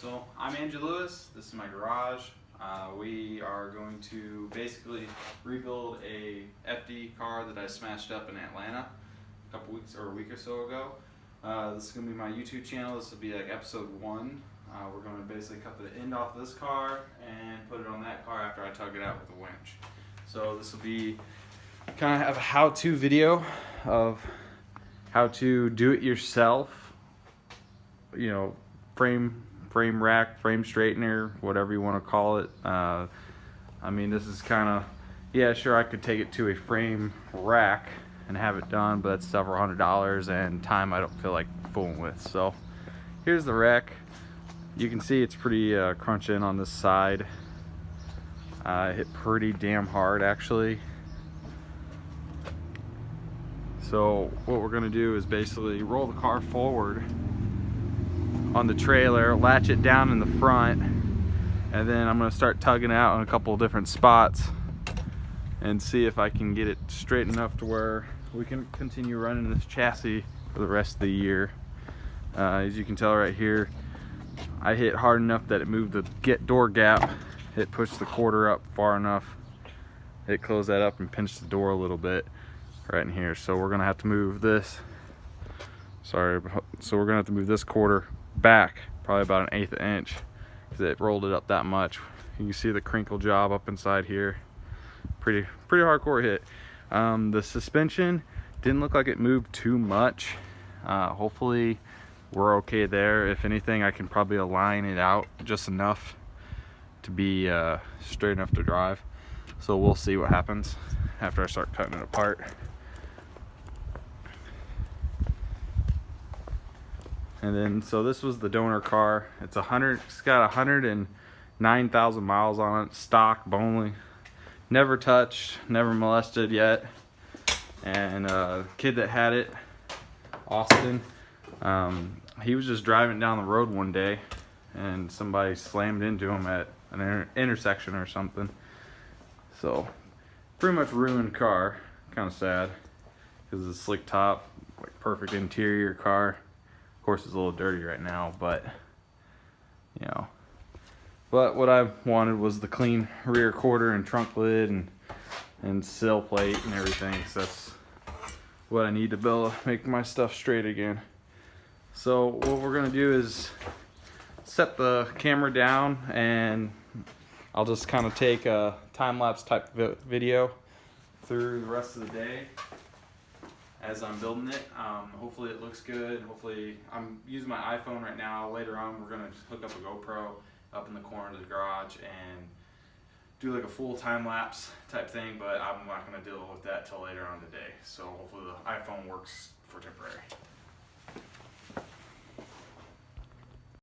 So I'm Andrew Lewis, this is my garage. We are going to basically rebuild a FD car that I smashed up in Atlanta a couple weeks or a week or so ago. This is going to be my YouTube channel. This will be like episode 1. We're going to basically cut the end off of this car and put it on that car after I tug it out with a winch. So this will be kind of a how-to video of how to do it yourself, you know, frame rack, frame straightener, whatever you want to call it. I mean, this is kind of, yeah, sure, I could take it to a frame rack and have it done, but that's several $100s and time I don't feel like fooling with. So here's the rack. You can see it's pretty crunch in on this side. It hit pretty damn hard actually. So what we're gonna do is basically roll the car forward on the trailer, latch it down in the front, and then I'm gonna start tugging it out in a couple of different spots and see if I can get it straight enough to where we can continue running this chassis for the rest of the year. As you can tell right here, I hit hard enough that it moved the door gap. It pushed the quarter up far enough. It closed that up and pinched the door a little bit right in here. So we're gonna have to move this. So we're gonna have to move this quarter back probably about 1/8 inch because it rolled it up that much. You can see the crinkle job up inside here. Pretty hardcore hit. The suspension didn't look like it moved too much. Hopefully we're okay there. If anything, I can probably align it out just enough to be straight enough to drive. So we'll see what happens after I start cutting it apart. And then, so this was the donor car. It's got 109,000 miles on it, stock, only. Never touched, never molested yet. And the kid that had it, Austin, he was just driving down the road one day and somebody slammed into him at an intersection or something. So pretty much ruined car. Kind of sad because it's a slick top, like perfect interior car. Of course, it's a little dirty right now, but you know. But what I wanted was the clean rear quarter and trunk lid and sill plate and everything. So that's what I need to build, make my stuff straight again. So what we're gonna do is set the camera down, and I'll just kind of take a time-lapse type video through the rest of the day as I'm building it. Hopefully it looks good. Hopefully, I'm using my iPhone right now. Later on, we're gonna hook up a GoPro up in the corner of the garage and do like a full time-lapse type thing, but I'm not gonna deal with that till later on today. So hopefully the iPhone works for temporary.